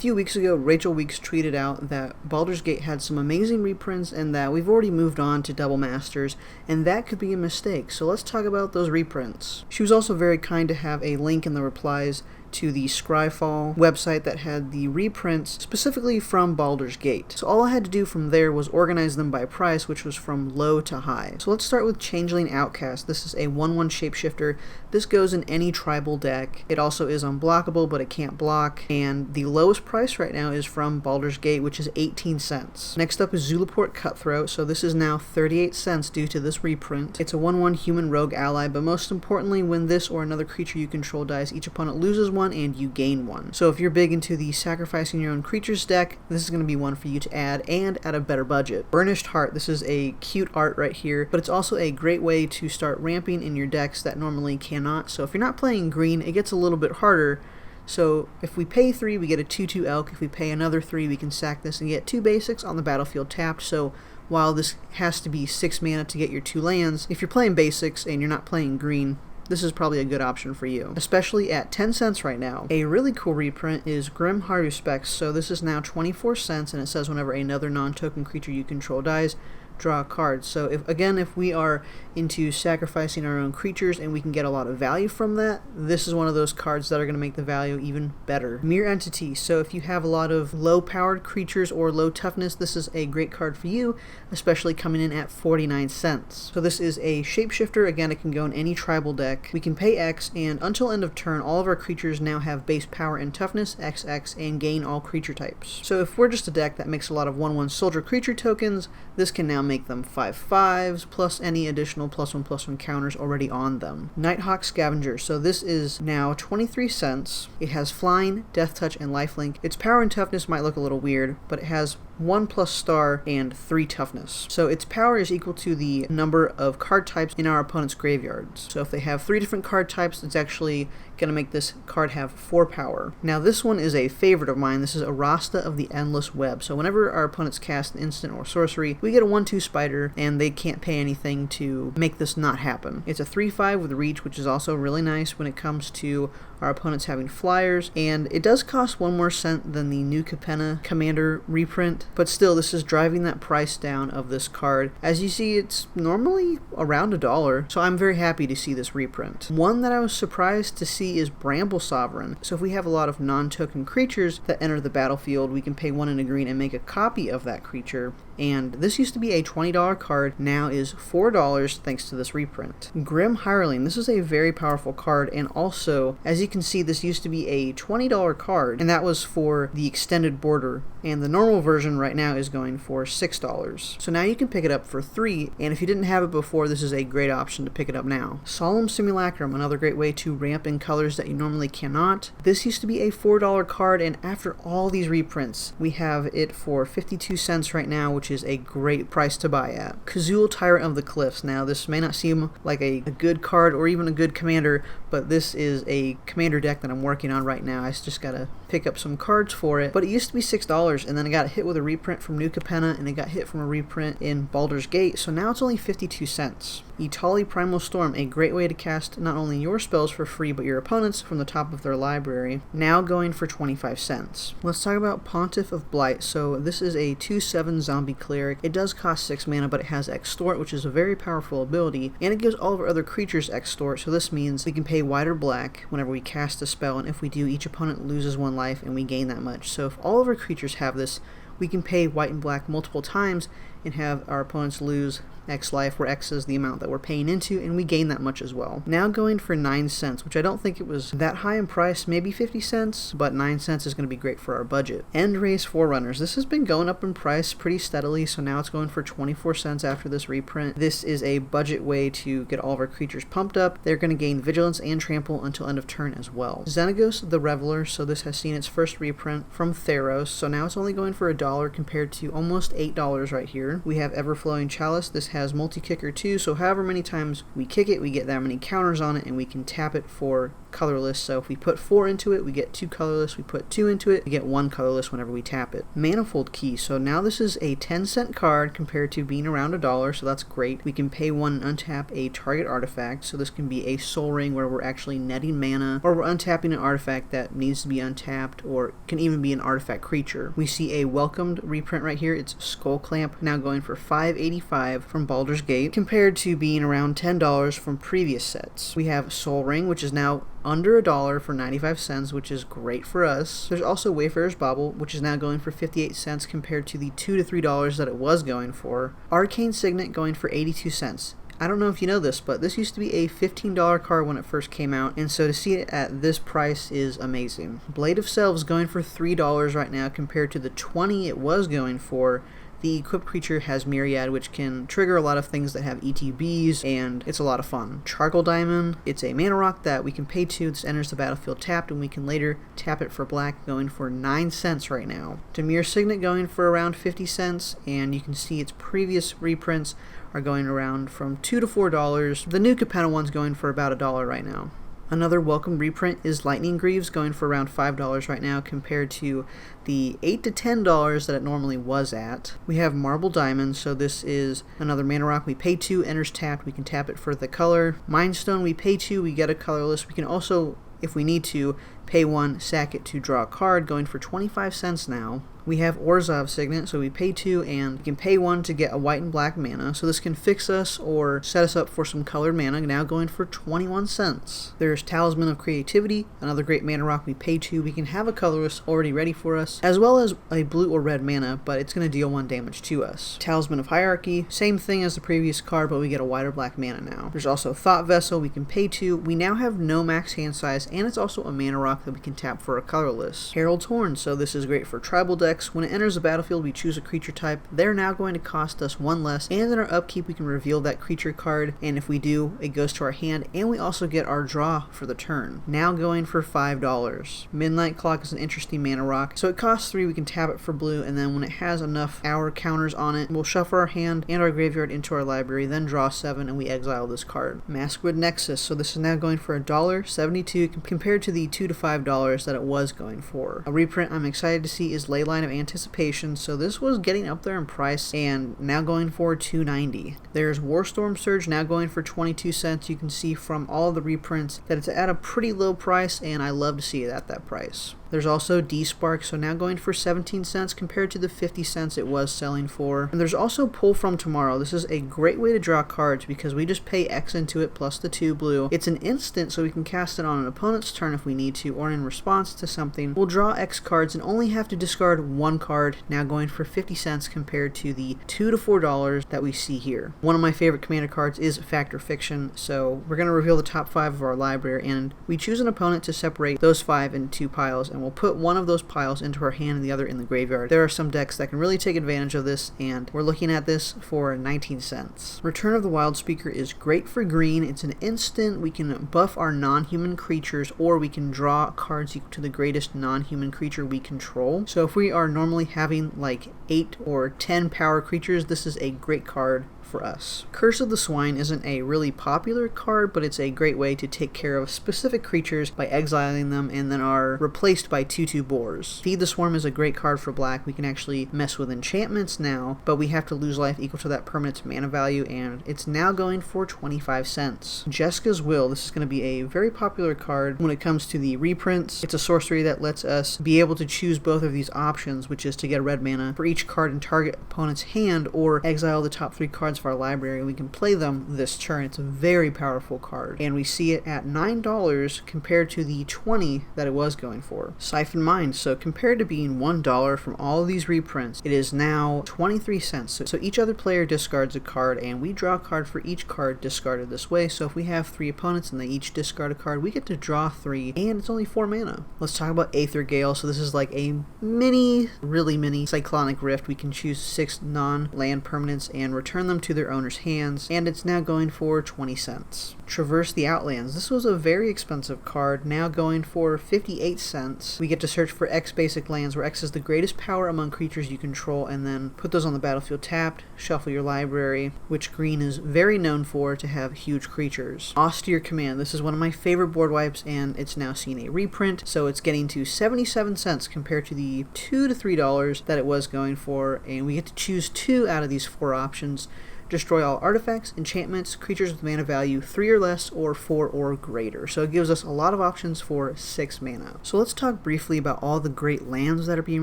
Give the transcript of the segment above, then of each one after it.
few weeks ago, Rachel Weeks tweeted out that Baldur's Gate had some amazing reprints and that we've already moved on to Double Masters, and that could be a mistake, so let's talk about those reprints. She was also very kind to have a link in the replies to the Scryfall website that had the reprints specifically from Baldur's Gate. So all I had to do from there was organize them by price, which was from low to high. So let's start with Changeling Outcast. This is a 1/1 shapeshifter. This goes in any tribal deck. It also is unblockable, but it can't block, and the lowest price right now is from Baldur's Gate, which is 18 cents. Next up is Zulaport Cutthroat, so this is now 38 cents due to this reprint. It's a 1/1 human rogue ally, but most importantly, when this or another creature you control dies, each opponent loses one and you gain one. So if you're big into the sacrificing your own creatures deck, this is going to be one for you to add, and at a better budget. Burnished Heart, this is a cute art right here, but it's also a great way to start ramping in your decks that normally cannot. So if you're not playing green, it gets a little bit harder. So if we pay 3, we get a 2/2 elk. If we pay another 3, we can sack this and get 2 basics on the battlefield tapped. So while this has to be 6 mana to get your 2 lands, if you're playing basics and you're not playing green, this is probably a good option for you, especially at 10 cents right now. A really cool reprint is Grim Haruspex, so this is now 24 cents, and it says whenever another non-token creature you control dies, draw a card. So if we are into sacrificing our own creatures and we can get a lot of value from that, this is one of those cards that are going to make the value even better. Mere Entity, so if you have a lot of low powered creatures or low toughness, this is a great card for you, especially coming in at 49 cents. So this is a shapeshifter. Again, it can go in any tribal deck. We can pay X, and until end of turn, all of our creatures now have base power and toughness, XX, and gain all creature types. So if we're just a deck that makes a lot of 1/1 soldier creature tokens, this can now make them 5/5s, plus any additional +1/+1 counters already on them. Nighthawk Scavenger, so this is now 23 cents. It has flying, death touch, and lifelink. Its power and toughness might look a little weird, but it has 1+ star and 3 toughness. So its power is equal to the number of card types in our opponent's graveyards. So if they have 3 different card types, it's actually going to make this card have 4 power. Now this one is a favorite of mine. This is Arasta of the Endless Web. So whenever our opponents cast an instant or sorcery, we get a 1/2 spider, and they can't pay anything to make this not happen. It's a 3/5 with reach, which is also really nice when it comes to our opponents having flyers, and it does cost 1 more cent than the New Capenna Commander reprint, but still this is driving that price down of this card. As you see, it's normally around $1, so I'm very happy to see this reprint. One that I was surprised to see is Bramble Sovereign. So if we have a lot of non-token creatures that enter the battlefield, we can pay 1 in a green and make a copy of that creature, and this used to be a $20 card, now is $4 thanks to this reprint. Grim Hireling, this is a very powerful card, and also, as you can see, this used to be a $20 card, and that was for the extended border, and the normal version right now is going for $6. So now you can pick it up for $3, and if you didn't have it before, this is a great option to pick it up now. Solemn Simulacrum, another great way to ramp in colors that you normally cannot. This used to be a $4 card, and after all these reprints, we have it for 52 cents right now, which is a great price to buy at. Kazul, Tyrant of the Cliffs. Now this may not seem like a good card or even a good commander, but this is a commander deck that I'm working on right now. I just gotta pick up some cards for it, but it used to be $6, and then I got hit with a reprint from New Capenna, and it got hit from a reprint in Baldur's Gate, so now it's only 52 cents. Itali Primal Storm, a great way to cast not only your spells for free, but your opponents from the top of their library, now going for 25 cents. Let's talk about Pontiff of Blight. So this is a 2/7 zombie cleric. It does cost 6 mana, but it has Extort, which is a very powerful ability, and it gives all of our other creatures Extort, so this means we can pay white or black whenever we cast a spell, and if we do, each opponent loses 1 life, and we gain that much. So if all of our creatures have this, we can pay white and black multiple times and have our opponents lose X life, where X is the amount that we're paying into, and we gain that much as well. Now going for 9 cents, which I don't think it was that high in price, maybe 50 cents, but 9 cents is going to be great for our budget. Endrace Forerunners. This has been going up in price pretty steadily, so now it's going for 24 cents after this reprint. This is a budget way to get all of our creatures pumped up. They're going to gain Vigilance and Trample until end of turn as well. Zenegos the Reveller, so this has seen its first reprint from Theros, so now it's only going for $1 compared to almost $8 right here. We have Everflowing Chalice. This has multi-kicker too, so however many times we kick it, we get that many counters on it, and we can tap it for colorless. So if we put 4 into it, we get 2 colorless. We put 2 into it, we get 1 colorless whenever we tap it. Manifold Key. So now this is a 10-cent card compared to being around $1, so that's great. We can pay 1 and untap a target artifact. So this can be a Soul Ring where we're actually netting mana, or we're untapping an artifact that needs to be untapped, or can even be an artifact creature. We see a welcomed reprint right here. It's Skull Clamp, now going for $5.85 from Baldur's Gate, compared to being around $10 from previous sets. We have Soul Ring, which is now under $1 for 95 cents, which is great for us. There's also Wayfarer's Bauble, which is now going for 58 cents compared to the $2 to $3 that it was going for. Arcane Signet going for 82 cents. I don't know if you know this, but this used to be a $15 card when it first came out, and so to see it at this price is amazing. Blade of Selves going for $3 right now compared to the $20 it was going for. The equipped creature has Myriad, which can trigger a lot of things that have ETBs, and it's a lot of fun. Charcoal Diamond, it's a mana rock that we can pay to. This enters the battlefield tapped, and we can later tap it for black, going for 9 cents right now. Demir Signet going for around 50 cents, and you can see its previous reprints are going around from $2 to $4. The new Capenna one's going for about $1 right now. Another welcome reprint is Lightning Greaves, going for around $5 right now compared to the $8 to $10 that it normally was at. We have Marble Diamond, so this is another mana rock. We pay 2, enters tapped, we can tap it for the color. Mind Stone, we pay 2, we get a colorless. We can also, if we need to, pay 1, sack it to draw a card, going for 25 cents now. We have Orzhov Signet, so we pay 2 and we can pay 1 to get a white and black mana. So this can fix us or set us up for some colored mana, now going for 21 cents. There's Talisman of Creativity, another great mana rock. We pay 2, we can have a colorless already ready for us, as well as a blue or red mana, but it's going to deal 1 damage to us. Talisman of Hierarchy, same thing as the previous card, but we get a white or black mana now. There's also Thought Vessel, we can pay 2. We now have no max hand size, and it's also a mana rock that we can tap for a colorless. Herald's Horn, so this is great for tribal decks. When it enters the battlefield, we choose a creature type. They're now going to cost us 1 less, and in our upkeep we can reveal that creature card, and if we do, it goes to our hand, and we also get our draw for the turn. Now going for $5. Midnight Clock is an interesting mana rock, so it costs 3, we can tap it for blue, and then when it has enough hour counters on it, we'll shuffle our hand and our graveyard into our library, then draw 7, and we exile this card. Maskwood Nexus, so this is now going for $1.72 compared to the $2 to $5 that it was going for. A reprint I'm excited to see is Leyline of Anticipation, so this was getting up there in price and now going for $2.90. There's Warstorm Surge, now going for 22 cents. You can see from all of the reprints that it's at a pretty low price, and I love to see it at that price. There's also D-Spark, so now going for 17 cents compared to the 50 cents it was selling for. And there's also Pull From Tomorrow. This is a great way to draw cards because we just pay X into it plus the 2 blue. It's an instant, so we can cast it on an opponent's turn if we need to, or in response to something. We'll draw X cards and only have to discard 1 card, now going for 50 cents compared to the $2 to $4 that we see here. One of my favorite commander cards is Fact or Fiction, so we're going to reveal the top 5 of our library, and we choose an opponent to separate those 5 into 2 piles, and we'll put one of those piles into our hand and the other in the graveyard. There are some decks that can really take advantage of this, and we're looking at this for 19 cents. Return of the Wild Speaker is great for green. It's an instant. We can buff our non-human creatures, or we can draw cards equal to the greatest non-human creature we control. So if we are normally having like 8 or 10 power creatures, this is a great card for us. Curse of the Swine isn't a really popular card, but it's a great way to take care of specific creatures by exiling them and then are replaced by 2/2 boars. Feed the Swarm is a great card for black. We can actually mess with enchantments now, but we have to lose life equal to that permanent's mana value, and it's now going for 25 cents. Jessica's Will, this is going to be a very popular card when it comes to the reprints. It's a sorcery that lets us be able to choose both of these options, which is to get red mana for each card in target opponent's hand, or exile the top 3 cards of our library. We can play them this turn. It's a very powerful card, and we see it at $9 compared to the $20 that it was going for. Siphon Mind, so compared to being $1 from all of these reprints, it is now 23 cents. So each other player discards a card, and we draw a card for each card discarded this way. So if we have 3 opponents and they each discard a card, we get to draw 3, and it's only 4 mana. Let's talk about Aether Gale. So this is like a really mini Cyclonic Rift. We can choose 6 non-land permanents and return them to their owner's hands, and it's now going for 20 cents. Traverse the Outlands. This was a very expensive card, now going for 58 cents. We get to search for X basic lands, where X is the greatest power among creatures you control, and then put those on the battlefield tapped, shuffle your library, which green is very known for to have huge creatures. Austere Command. This is one of my favorite board wipes, and it's now seen a reprint, so it's getting to 77 cents compared to the $2 to $3 that it was going for, and we get to choose 2 out of these 4 options. Destroy all artifacts, enchantments, creatures with mana value 3 or less, or 4 or greater. So it gives us a lot of options for 6 mana. So let's talk briefly about all the great lands that are being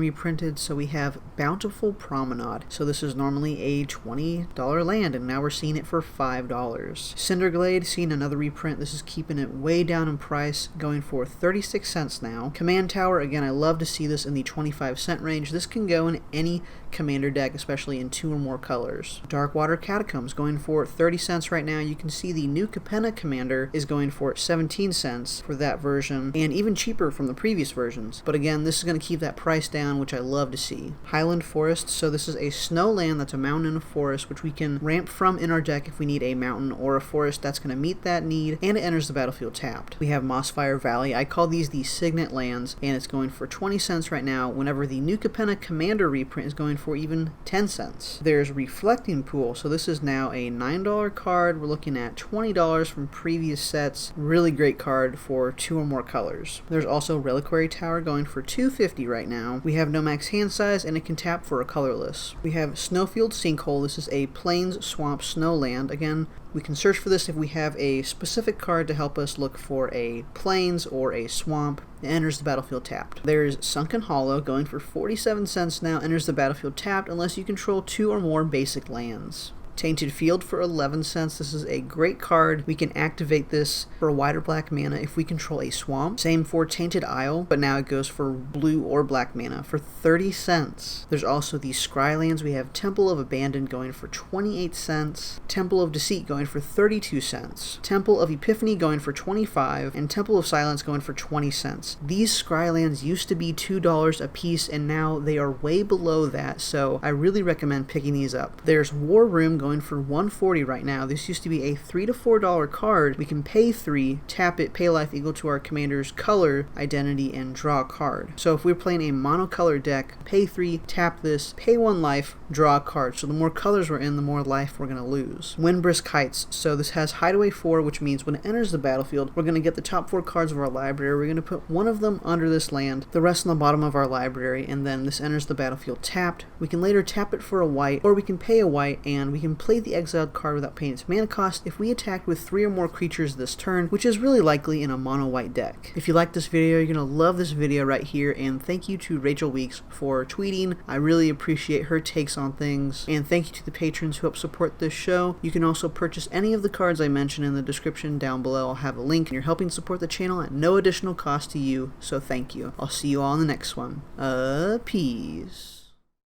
reprinted. So we have Bountiful Promenade. So this is normally a $20 land, and now we're seeing it for $5. Cinderglade, seeing another reprint. This is keeping it way down in price, going for 36 cents now. Command Tower, again, I love to see this in the 25-cent range. This can go in any commander deck, especially in 2 or more colors. Darkwater Catacombs, going for 30 cents right now. You can see the new Capenna commander is going for 17 cents for that version, and even cheaper from the previous versions. But again, this is going to keep that price down, which I love to see. Highland Forest, so this is a snow land that's a mountain and a forest, which we can ramp from in our deck if we need a mountain or a forest that's going to meet that need, and it enters the battlefield tapped. We have Mossfire Valley. I call these the Signet lands, and it's going for 20 cents right now, whenever the new Capenna commander reprint is going for even 10 cents. There's Reflecting Pool, so this is now a $9 card. We're looking at $20 from previous sets. Really great card for 2 or more colors. There's also Reliquary Tower, going for $2.50 right now. We have no max hand size, and it can tap for a colorless. We have Snowfield Sinkhole. This is a Plains Swamp Snow land. Again, we can search for this if we have a specific card to help us look for a plains or a swamp. It enters the battlefield tapped. There's Sunken Hollow, going for 47 cents now, enters the battlefield tapped unless you control 2 or more basic lands. Tainted Field for 11 cents. This is a great card. We can activate this for a white or black mana if we control a swamp. Same for Tainted Isle, but now it goes for blue or black mana for 30 cents. There's also the Scrylands. We have Temple of Abandon going for 28 cents. Temple of Deceit going for 32 cents. Temple of Epiphany going for 25, and Temple of Silence going for 20 cents. These Scrylands used to be $2 a piece, and now they are way below that, so I really recommend picking these up. There's War Room going for $1.40 right now. This used to be a $3 to $4 card. We can pay 3, tap it, pay life equal to our commander's color, identity, and draw a card. So if we're playing a monocolor deck, pay 3, tap this, pay 1 life, draw a card. So the more colors we're in, the more life we're going to lose. Windbrisk Heights. So this has Hideaway 4, which means when it enters the battlefield, we're going to get the top 4 cards of our library. We're going to put 1 of them under this land, the rest on the bottom of our library, and then this enters the battlefield tapped. We can later tap it for a white, or we can pay a white, and we can play the exiled card without paying its mana cost if we attack with 3 or more creatures this turn, which is really likely in a mono white deck. If you like this video, you're going to love this video right here, and thank you to Rachel Weeks for tweeting. I really appreciate her takes on things, and thank you to the patrons who help support this show. You can also purchase any of the cards I mentioned in the description down below. I'll have a link, and you're helping support the channel at no additional cost to you, so thank you. I'll see you all in the next one. Peace.